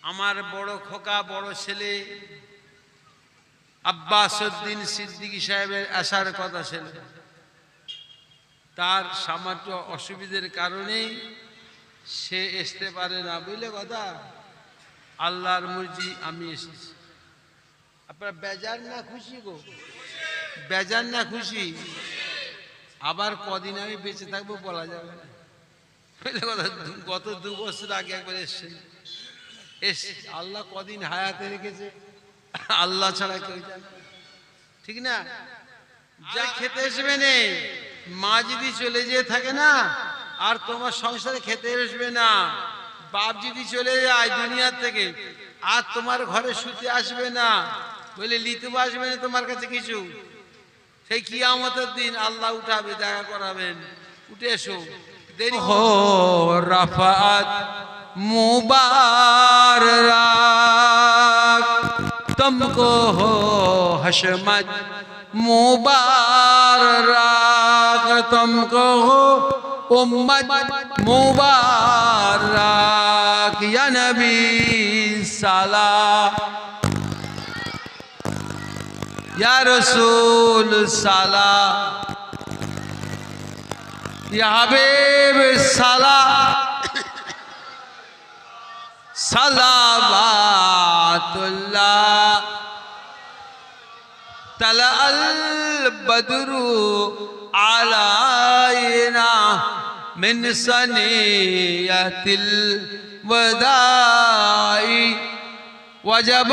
আমার বড় খোকা বড় ছেলে আব্বাসউদ্দিন সিদ্দিকী সাহেবের আসার কথা ছিল, তার সামান্য অসুবিধার কারণে সে আসতে পারে না। বুঝলে কথা, আল্লাহর মর্জি আমি এসেছি। আপনারা বেজার না খুশি গো? বেজার না খুশি? আবার কদিন আমি বেঁচে থাকবো বলা যাবে না। বুঝলে কথা, গত 2 বছর আগে একবার এসছেন, আল্লাহ কদিন হায়াতে রেখেছে আল্লাহ ছাড়া কেউ জানে, ঠিক না? যা খেতে আসবে না, মা যদি চলে যেয়ে থাকে না, আর তোমার সংসারে খেতে আসবে না। বাপ যদি চলে যায় দুনিয়ার থেকে, আর তোমার ঘরে শুতে আসবে না, বলে লিতু আসবে না তোমার কাছে কিছু। সেই কিয়ামতের দিন আল্লাহ উঠাবে, দেখা করাবেন, উঠে এসো। দেরি হো রাফাত मुबारक तुमको हो हशमत मुबारक तुमको हो उम्मत मुबारक या नबी सलाम या रसूल सलाम या हबीब सलाम सलावातुल्लाह तलअल बदरु अलैना मिन सनियतिल वदाई वजब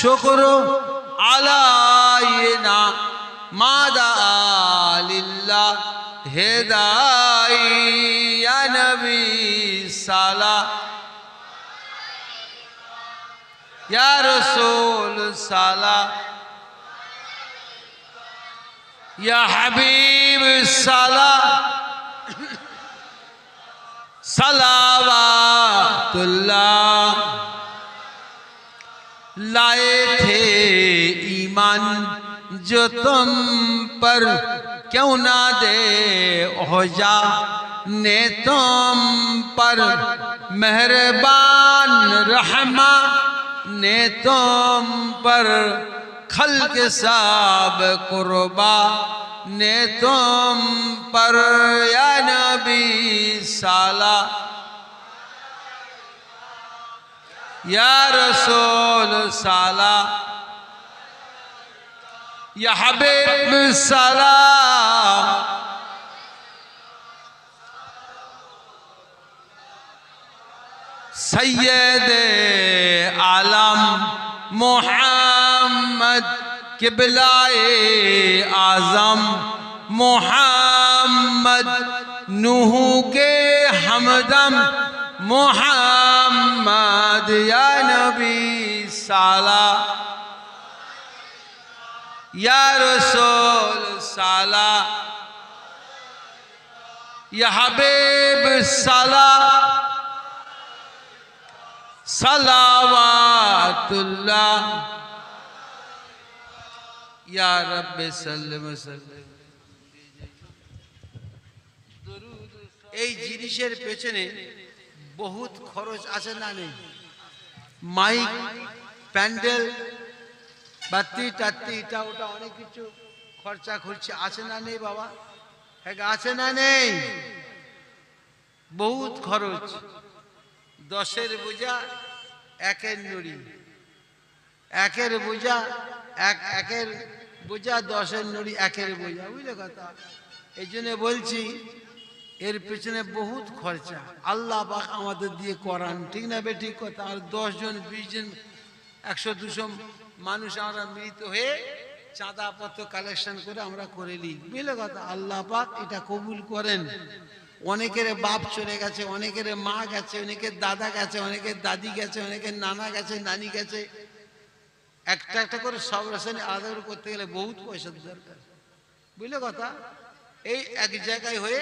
शुक्र अलैना मादा लिल्लाह हिदाई या नबी सलाम या रसूल सलाम या हबीब सलाम सलावातुल्लाह लाए थे ईमान जो तुम पर क्यों ना दे हो जा ने तुम पर मेहरबान रहमा ने तुम पर खल्क साब कुर्बा ने तुम पर या नबी साला या रसूल साला या हबीब सलाम सैयद आलम मोहम्मद किबलाए आजम मोहम्मद नूह के हमदम मोहम्मद या नबी साला या रसूल साला या हबीब साला सलावातुल्लाह या रब्बे सल्लम सल्लम। এই জিনিসের পেছনে বহুত খরচ আছে না নেই? মাইক, প্যান্ডেল, বাতি টাতি, এটা ওটা অনেক কিছু খরচা খরচি আছে না নেই বাবা? আছে না নেই? বহুত খরচ। 10-এর বোঝা 1-এর নুড়ি, 1-এর বোঝা 1-এর বোঝা 10-এর নুড়ি 1-এর বোঝা। বুঝলে কথা? এই জন্য বলছি এর পেছনে বহুত খরচা। আল্লাহ পাক আমাদের দিয়ে করান, ঠিক না বে? ঠিক কথা। আর 10 জন 20 জন 100-200 মানুষ আমরা মিলিত হয়ে চাঁদাপত্র কালেকশন করে আমরা করে নিই। বুঝলে কথা? আল্লাহ পাক এটা কবুল করেন। অনেকের বাপ চলে গেছে, অনেকের মা গেছে, অনেকের দাদা গেছে, অনেকের দাদি গেছে, অনেকের নানা গেছে, নানি গেছে। একটা একটা করে সব রাসায়নিক আলাদা করতে গেলে বহুত পয়সার দরকার। বুঝলে কথা? এই এক জায়গায় হয়ে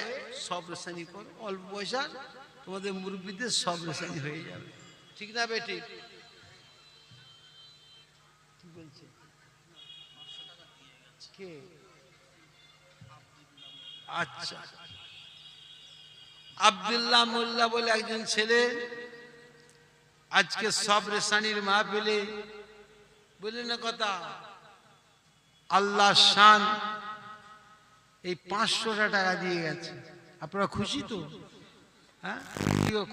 সব রাসায়নিক কর, অল্প পয়সা তোমাদের মুরব্বীদের সব রাসায়নিক হয়ে যাবে, ঠিক না বেটি? কি বলছে কে? আচ্ছা, আব্দুল্লাহ মোল্লা বলে একজন ছেলে আজকে সব রেসানির মাহফিলে বলি না কথা, আল্লাহ শান এই 500টা টাকা দিয়ে গেছে। আপনারা খুশি তো? হ্যাঁ,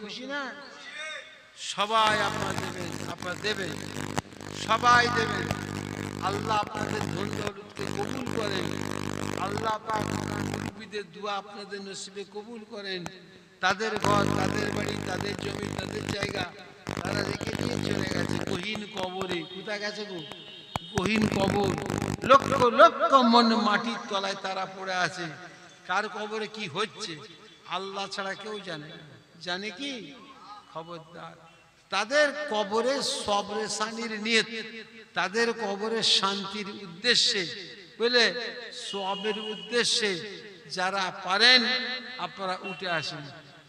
খুশি না? সবাই আপনারা দেবেন, আপনারা দেবেন, সবাই দেবেন। আল্লাহ আপনাদের ধন দৌলতকে কবুল করেন। আল্লাহ পাক মুরব্বিদের দোয়া আপনাদের নসিবে কবুল করেন। তাদের ঘর, তাদের বাড়ি, তাদের জমি, তাদের জায়গা তারা রেখে দিয়ে চলে গেছে গহীন কবরে। কোথায় গেছে গো? গহীন কবর। লক্ষ লক্ষ মন মাটির তলায় তারা পড়ে আছে। কার কবরে কি হচ্ছে আল্লাহ ছাড়া কেউ জানে না। জানে কি? খবরদার, তাদের কবরে সবরে শানির নিয়ত, তাদের কবরে শান্তির উদ্দেশ্যে, বুঝলে, সবের উদ্দেশ্যে যারা পারেন আপনারা উঠে আসেন,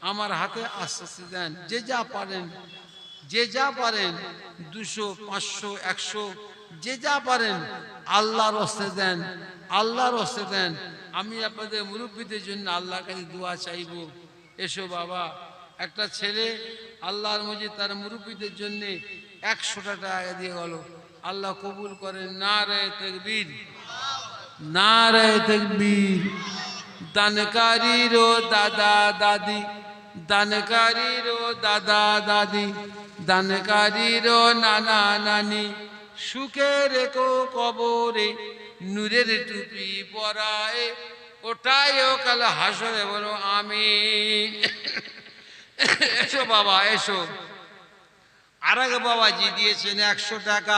আমার হাতে আশ্বাস দেন। যে যা পারেন, যে যা পারেন, 200, 500, 100, যে যা পারেন আল্লাহর হস্তে দেন, আল্লাহর হস্তে দেন। আমি আপনাদের মুরব্বীদের জন্য আল্লাহর কাছে দোয়া চাইব। এসো বাবা, একটা ছেলে আল্লাহর মজিদ তার মুরব্বীদের জন্য 100টা টাকা দিয়ে গেল। আল্লাহ কবুল করেন। নারে তাকবীর, নারে তাকবীর। দানকারীরও দাদা দাদি, দানকারীরও দাদা দাদি, দানকারীরও নানা নানি, সুখে রেখো কবরে নূরের টুপি পরায়, ওটাই ও কাল হাসরে বলো আমিন। এসো বাবা এসো। আর এক বাবাজি দিয়েছেন 100 টাকা,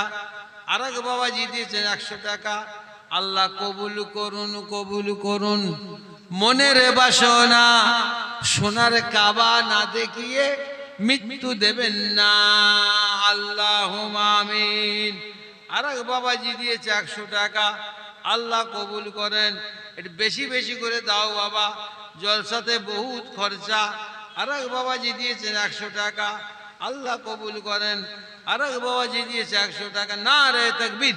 আর এক বাবাজি দিয়েছেন 100 টাকা। আল্লাহ কবুল করুন, কবুল করুন। মনের বাসনা সোনার কাবা না দেখিয়ে মৃত্যু দেবেন না, আল্লাহুম্মা আমিন। আর এক বাবাজি দিয়েছে 100 টাকা। আল্লাহ কবুল করেন। একটু বেশি বেশি করে দাও বাবা, জলসাতে বহুত খরচা। আর এক বাবাজি দিয়েছেন 100 টাকা। আল্লাহ কবুল করেন। আর এক বাবাজি দিয়েছে 100 টাকা। নারে তাকবীর,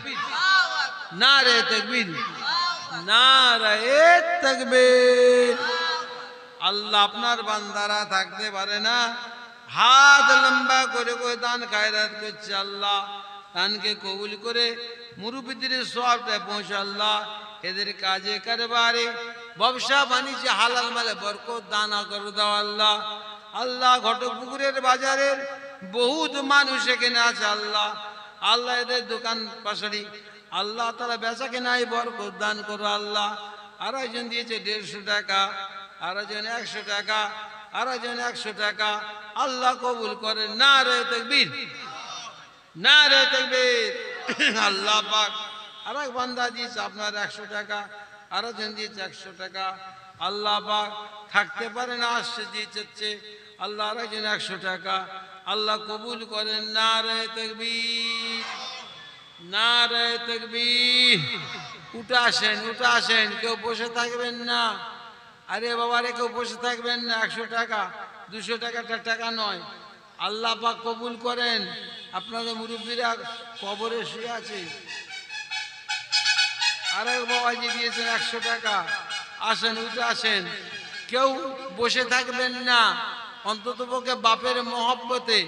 নারে তাকবীর, নারে তাকবীর। আল্লাহ আপনার বান্দারা থাকতে পারে না, হাত লম্বা করে করে দান খায়রাত করছে। আল্লাহ দানকে কবুল করে মুরব্বিদের সওয়াবটা পৌঁছে আল্লাহ এদের কাজে কারবারে ব্যবসা বাণিজ্যে হালাল মালে বরকত দান করে দাও আল্লাহ। আল্লাহ ঘটকপুকুরের বাজারের বহুত মানুষ এখানে আছে আল্লাহ। আল্লাহ এদের দোকান পাশারি আল্লাহ তারা বেচা কেনায় বরকত দান করো আল্লাহ। আর একজন দিয়েছে 150 টাকা, আর একজন 100 টাকা, আর একজন 100 টাকা। আল্লাহ কবুল করে। নারে তাকবীর, নারে তাকবীর। আল্লাহ পাক আর এক বান্দা দিয়েছে আপনার 100 টাকা, আর একজন দিয়েছে 100 টাকা। আল্লাহ পাক থাকতে পারে না, আসছে দিয়েছে আল্লাহ। আর একজন 100 টাকা। আল্লাহ কবুল করেন। নারে তাকবীর, নারে তাকবীর। উঠে আসেন, উঠে আসেন, কেউ বসে থাকবেন না। আরে বাবা রে, কেউ বসে থাকবেন না। 100 টাকা 200 টাকাটা টাকা নয়। আল্লাহ পাক কবুল করেন। আপনাদের মুরব্বীরা কবরে শুয়ে আছে। আরেক বাবাজি দিয়েছেন 100 টাকা। আসেন, উঠে আসেন, কেউ বসে থাকবেন না। অন্ততপক্ষে বাপের মহব্বতে,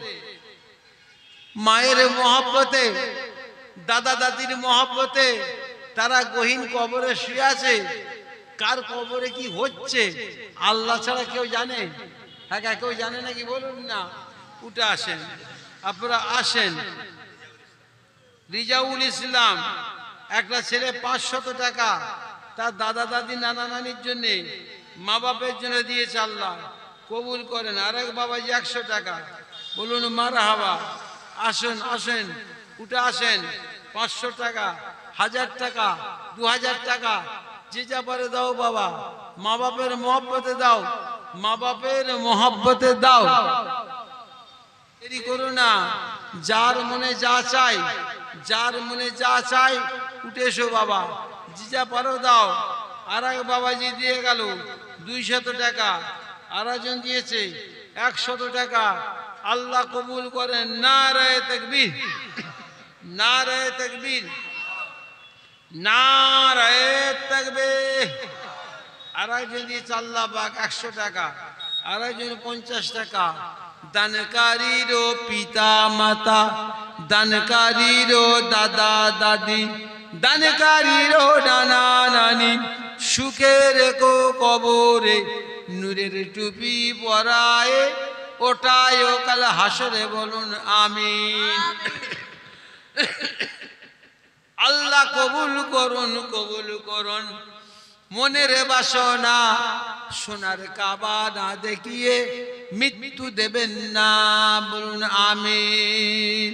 মায়ের মহব্বতে, দাদা দাদির মহব্বতে তারা গহীন কবরে শুয়ে আছে। কার কবরে কি হচ্ছে আল্লাহ ছাড়া কেউ জানে? হ্যাঁ, কেউ জানে নাকি বলুন না? উঠে আসেন, আপনারা আসেন। রিজাউল ইসলাম একটা ছেলে 500 টাকা তার দাদা দাদি নানা নানির জন্য, মা বাপের জন্য দিয়েছে। আল্লাহ কবুল করেন। আরেক বাবাজি 100 টাকা। বলুন মারহাবা। আসেন, আসেন, উঠে আসেন। 500 টাকা, 1000 টাকা, 2000 টাকা, যে যা পারে দাও বাবা। মা বাপের মহব্বতে দাও, মা বাপের মহব্বতে দাও। দেরি করো না। যার মনে যা চাই, যার মনে যা চাই উঠে এসো বাবা, যে যা পারো দাও। আর এক বাবাজি দিয়ে গেল 200 টাকা, আর একজন দিয়েছে 100 টাকা। আল্লাহ কবুল করেন। নারে তাকবীর, নারে তাকবীর, নারে তাকবীর। আর একজন দিয়েছে আল্লাহ পাক 100 টাকা, আর একজন 50 টাকা, দানকারীরও পিতা মাতা, দানকারীরও দাদা দাদি, দানকারীরও নানা নানি, সুখে রেখো কবরে নূরের টুপি পরায়, ওটায় কাল হাসরে বলুন আমিন। আল্লাহ কবুল করুন, কবুল করুন মনের বাসনা, সোনার কাবা না দেখিয়ে মৃত্যু দেবেন না, বলুন আমিন।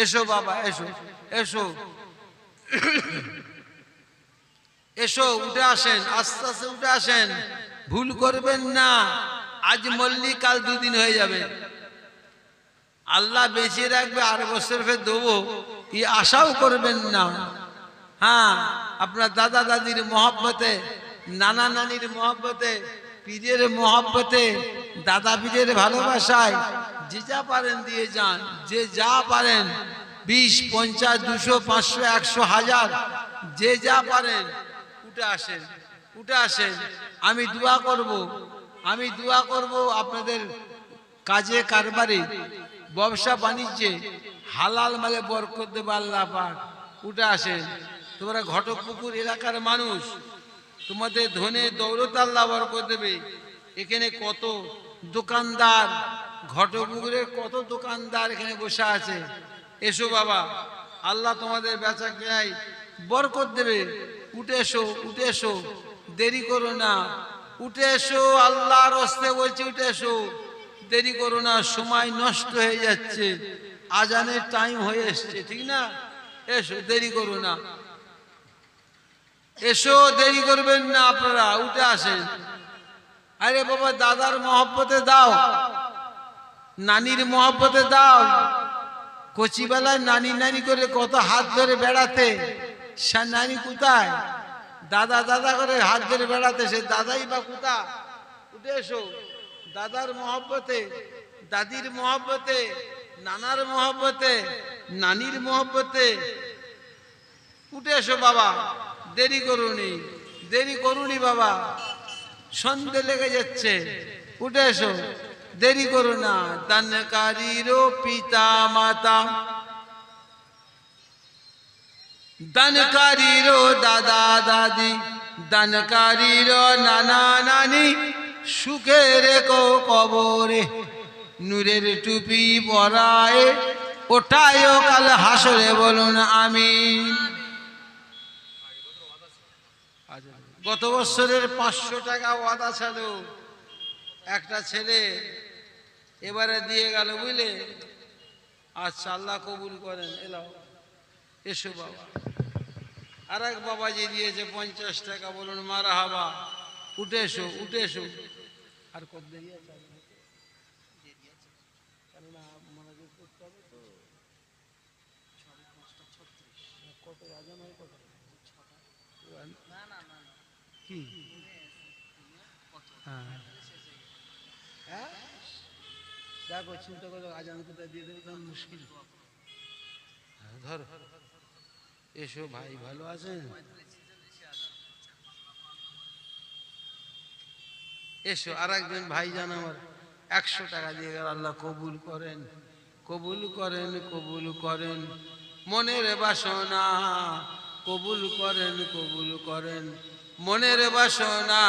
এসো বাবা, এসো এসো এসো, উঠে আসেন, আস্তে আস্তে উঠে আসেন, ভুল করবেন না। আজ মল্লিক, কাল দুদিন হয়ে যাবে, আল্লাহ বেঁচে রাখবে, আর বছর ফের দেবো এই আশাও করবেন না। হ্যাঁ, আপনার দাদা দাদির মহব্বতে, নানা নানির মহব্বতে, পীরের মহব্বতে, দাদা পীরের ভালোবাসায় যে যা পারেন দিয়ে যান, যে যা পারেন, 20, 50, 200, 500, 100, 1000, যে যা পারেন উঠে আসেন, উঠে আসেন। আমি দোয়া করব, আমি দোয়া করব আপনাদের কাজে কারবারে, ব্যবসা বাণিজ্যে হালাল মালে বরকত দেবে আল্লাহ পাক। উঠে আসেন, তোমরা ঘটকপুকুর এলাকার মানুষ, তোমাদের ধনে দৌলত আল্লাহ বরকত দেবে। এখানে কত দোকানদার, ঘটকপুকুরের কত দোকানদার এখানে বসে আছে। এসো বাবা, আল্লাহ তোমাদের বেচা কেনায় বরকত দেবে। উঠে এসো, উঠে এসো, দেরি করো না, উঠে এসো, আল্লাহর হস্তে বলছি, উঠে এসো, দেরি করো না, সময় নষ্ট হয়ে যাচ্ছে, আজানের টাইম হয়ে এসছে, ঠিক না? এসো, দেরি করো না, এসো, দেরি করবেন না আপনারা, উঠে আসেন। আরে বাবা, দাদার মহব্বতে দাও, নানির মহব্বতে দাও। কচিবেলায় নানি নানি করে কত হাত ধরে বেড়াতে, সে নানি কোথায়? দাদা দাদা করে হাত ধরে বেড়াতে, সে দাদাই বা কোথা? উঠে এসো, দাদার মহব্বতে, দাদির মহব্বতে, নানার মহব্বতে, নানির মহব্বতে উঠে এসো বাবা, দেরি করুনি, দেরি করুনি বাবা, সন্ধে লেগে যাচ্ছে, উঠে এসো, দেরি করো না। দানকারীরও পিতা মাতা, দানকারীরও দাদা দাদি, দানকারীরও নানা নানি, সুখে রেখো কবরে নূরের টুপি পরায়, ওটায় কাল হাসরে বলুন আমিন। গত বছরের 500 টাকা ওয়াদা ছিল একটা ছেলে, এবারে দিয়ে গেল, বুঝলে? আচ্ছা, আল্লাহ কবুল করেন। এলাও, এসো বাবা। আর এক বাবাজি দিয়েছে 50 টাকা, বলুন মারহাবা। উঠে এসো, উঠে এসো। আর কত দেরি আছে? কেননা মনোযোগ করতে হবে তো। কত আজান হয়? কত? না না না, কি? হ্যাঁ হ্যাঁ, দেখো, চিন্তা করো, আজান কোথায় দিয়ে দেবে তখন মুশকিল। ধর, এসো ভাই, ভালো আছেন? এসো। আর একজন ভাইজান আমার 100 টাকা দিয়ে গেল, আল্লাহ কবুল করেন, কবুল করেন, কবুল করেন মনের বাসনা, কবুল করেন, কবুল করেন মনের বাসনা,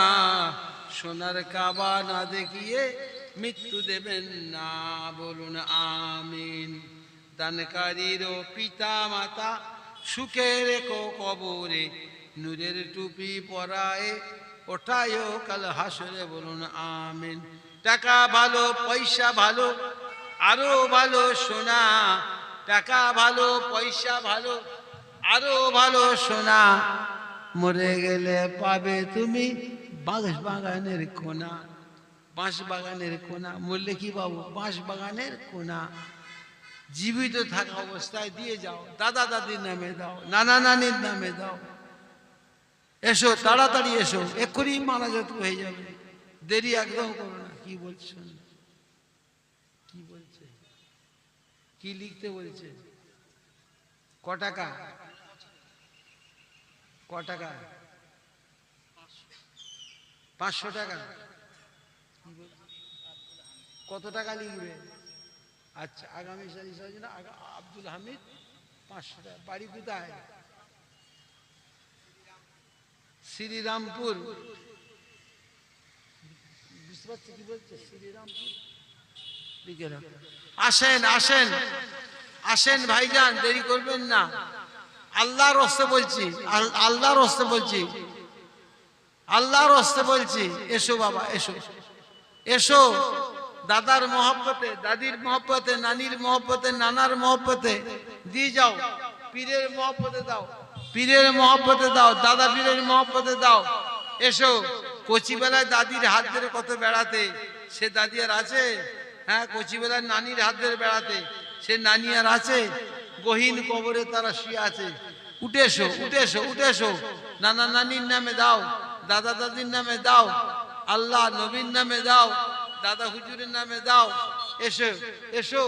সোনার কাবা না দেখিয়ে মৃত্যু দেবেন না, বলুন আমিন। দানকারীরও পিতা মাতা, সুখে রেখো কবরে নূরের টুপি পরায়, ওঠায় কাল হাসরে বলুন আমিন। টাকা ভালো, পয়সা ভালো, আরো ভালো সোনা, টাকা ভালো, পয়সা ভালো, আরো ভালো সোনা, মরে গেলে পাবে তুমি বাঁশ বাগানের কোনা, বাঁশ বাগানের কোনা। মরলে কি পাবো? বাঁশ বাগানের কোনা। জীবিত থাকা অবস্থায় দিয়ে যাও, দাদা দাদির নামে দাও, নানা নানির নামে দাও। এসো, তাড়াতাড়ি এসো, এক্ষুনি মারা যত হয়ে যাবে, দেরি একদম করো না। কি বলছেন? কি বলছে? কি লিখতে বলছে? ক টাকা? ক টাকা? 500 টাকা? কত টাকা লিখবে? আচ্ছা, আগামী সাল ইসার জন্য আব্দুল হামিদ 500 টাকা। বাড়ি কোথায়? শ্রীরামপুর। বুঝতে পারছি কি বলছে? শ্রীরামপুর। লিখে রাখ। আসেন আসেন আসেন ভাইজান, দেরি করবেন না। আল্লাহর হস্তে বলছি, আল্লাহর হস্তে বলছি, আল্লাহর হস্তে বলছি। এসো বাবা, এসো এসো। দাদার মহব্বতে, দাদির মহব্বতে, নানির মহব্বতে, নানার মহব্বতে দিয়ে যাও। পীরের মহব্বতে দাও, পীরের মহব্বতে দাও, দাদা পীরের মহব্বতে দাও। এসো। কচিবেলায় দাদির হাত ধরে কত বেড়াতে, সে দাদি আর আছে? হ্যাঁ, কচিবেলায় নানির হাত ধরে বেড়াতে, সে নানি আর আছে? গহীন কবরে তারা শুয়ে আছে। উঠে এসো, উঠে এসো, উঠে এসো। নানা নানির নামে দাও, দাদা দাদির নামে দাও, আল্লাহ নবীর নামে দাও, দাদা হুজুরের নামে দাও। এসো এসো।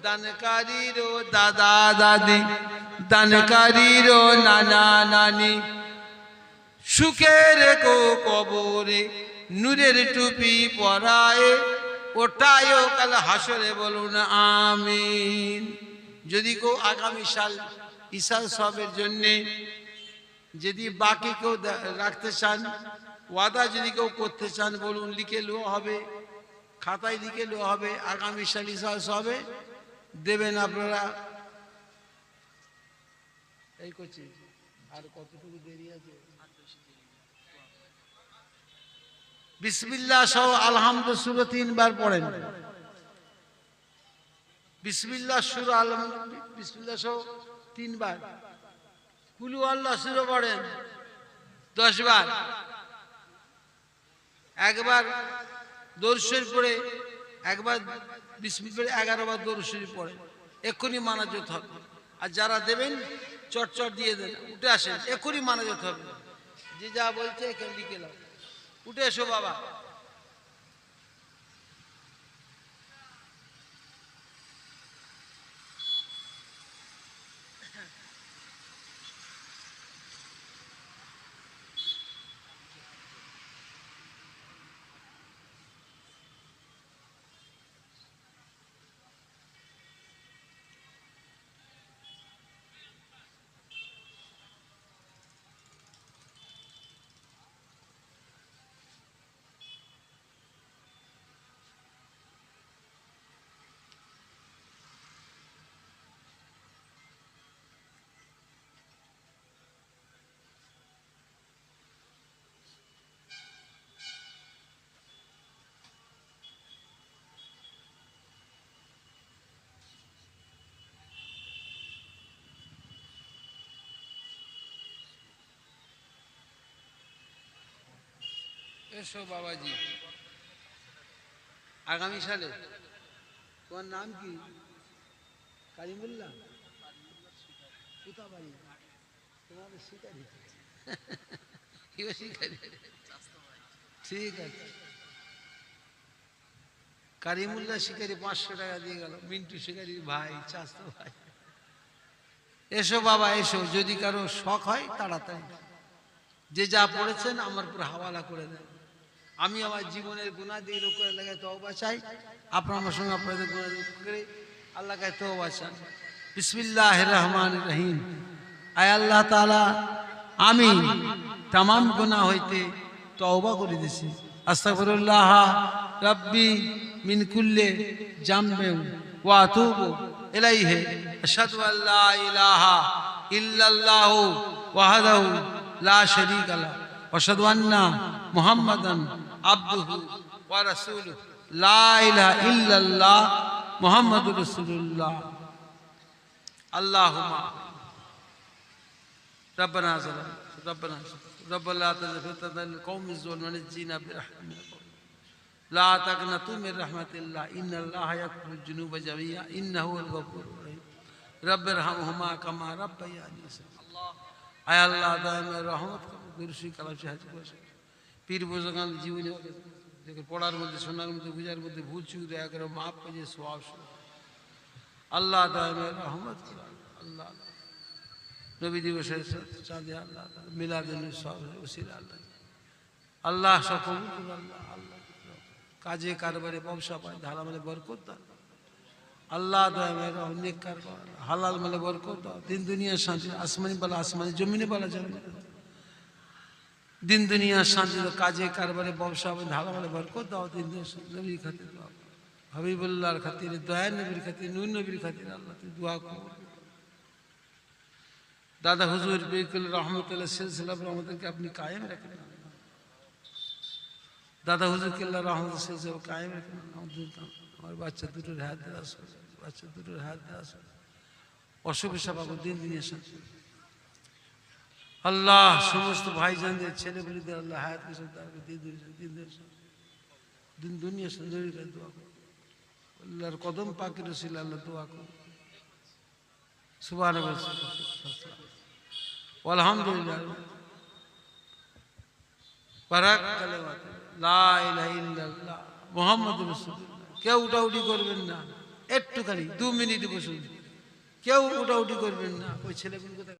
দানকারীর ও দাদা দাদি, দানকারীর ও নানা নানি, সুখে রেখো কবরে নূরের টুপি পরায়ে, ওটায় কাল হাসরে বলুন আমিন। যদি কেউ আগামী সাল ঈশার সবের জন্যে যদি বাকি কেউ রাখতে চান, ওয়াদা যদি কেউ করতে চান বলুন, লিখে লো হবে, খাতায় লিখে লো হবে। আগামী সাল ঈশার সবে দেবেন আপনারা। এই করছি। আর কতটুকু দেরি আছে? বিসমিল্লাহ সহ আলহামদুলিল্লাহ সূরা 3 বার পড়েন। বিসমিল্লাহ সূরা আলহামদুলিল্লাহ, বিসমিল্লাহ সহ 3 বার। কুলু আল্লাহ সূরা পড়েন 10 বার। একবার দরুদ শরীফ পড়ে, একবার বিসমিল্লাহ পড়ে, 11 বার দরুদ শরীফ পড়ে। এক্ষুনি মানাজত হবে। আর যারা দেবেন চটচট দিয়ে দেন, উঠে আসেন, এক্ষুনি মানাজত হবে। যে যা বলছে এখানে লিখে নাও। উঠে এসো বাবা। এসো বাবাজি। আগামী সালে তোমার নাম কি? কারিমুল্লাহ। কোথা বাড়ি? তোমাদের শিকারি? শিকারি, ঠিক আছে। কারিমুল্লাহ শিকারি 500 টাকা দিয়ে গেল। মিন্টু শিকারির ভাই, চাস্তো ভাই। এসো বাবা এসো। যদি কারো শখ হয় তাড়াতাড়ি যে যা পড়েছেন আমার পুরো হাওয়ালা করে দেন। আমি আমার জীবনের গুনাহ দিয়ে রোকের লাগায় তওবা চাই। আপনার আমার সঙ্গে আপনাদের গুনাহ করে আল্লাহ কাছে তওবা চান। বিসমিল্লাহির রহমানির রহিম। আয় আল্লাহ তাআলা, আমি तमाम গুনাহ হইতে তওবা করে দিছি। আস্তাগফিরুল্লাহ রাব্বি মিন কুল্লি জামবিন ওয়া আতুবু ইলাইহি। আশহাদু আল্লা ইলাহা ইল্লাল্লাহু ওয়াহদাহু লা শারীকা লাহু ওয়া আশহাদু আন্না মুহাম্মাদান আবদুহু ওয়া রাসূলুহু। লা ইলাহা ইল্লাল্লাহ মুহাম্মাদুর রাসূলুল্লাহ। আল্লাহুম্মা রব্বানা ربنا ربنا لا تزغ قلوبنا القوم الظالمين ونجنا برحمتك لا تقنطوا من رحمة الله إن الله يغفر الذنوب جميعا إنه هو الغفور الرحيم رب ارحمهما كما ربياني صغيرا। আয় আল্লাহ দয়াময় রহমত করো। দুরূদ কালাম সাহায্য করে পীর বুজুর্গান জীবনী দেখে পড়ার মধ্যে, শোনার মধ্যে, বুঝার মধ্যে ভুল চুক দয়া করে মাফ করে সওয়াব আল্লাহ দয়াময় রহমত করো। আল্লাহ নবী দিবসের চাঁদে আল্লাহ মিলাদের সব উসিলা আল্লাহ আল্লাহ সকল আল্লাহ আল্লাহ কাজে কারবারে ব্যবসা পায় ধারা মানে বরকত দান। আল্লাহ দয়া মেরা নেককার কর, হালাল মালে বরকত দাও, দিন দুনিয়ার শান্তি, আসমানি বালা আসমানি, জমিনে বালা জমিনে, দিন দুনিয়ার শান্তি দাও, কাজে কারবারে ব্যবসা ধারা মালে বরকত দাও, দিন দুনিয়ার নবীর খাতির দাও, হাবিবুল্লাহর খাতিরে, দয়া নবীর খাতিরে, নূর নবীর খাতিরে আল্লাহ তুই দোয়া কর। দাদা হুজুর বিকুল রহমতুল্লাহ সিলসিলা রহমতুল্লাহকে আপনি কায়েম রাখেন, দাদা হুজুর কেল্লা রহমতুল্লাহ সিলসিলা কায়েম রাখেন। আমার বাচ্চা দুটোর হাত দেওয়া, বাচ্চা দুটোর হাত দেওয়া, অসুখ সাবাবো দিন দিনের সাথে আল্লাহ সমস্ত ভাইজানদের ছেলে বলিদের আল্লাহ হায়াত দিন দুনিয়া সুন্দরী দোয়া করো, আল্লাহর কদম পাকের রসিলা আল্লাহ দোয়া করো। সুবহানাল্লাহ আলহামদুলিল্লাহ বারাক কালেমাত লা ইলাহা ইল্লাল্লাহ মুহাম্মাদুর রাসূলুল্লাহ। কেউ উঠাউঠি করবেন না, একটুখানি 2 মিনিট বসুন, কেউ উঠাউঠি করবেন না। ওই ছেলেগুলো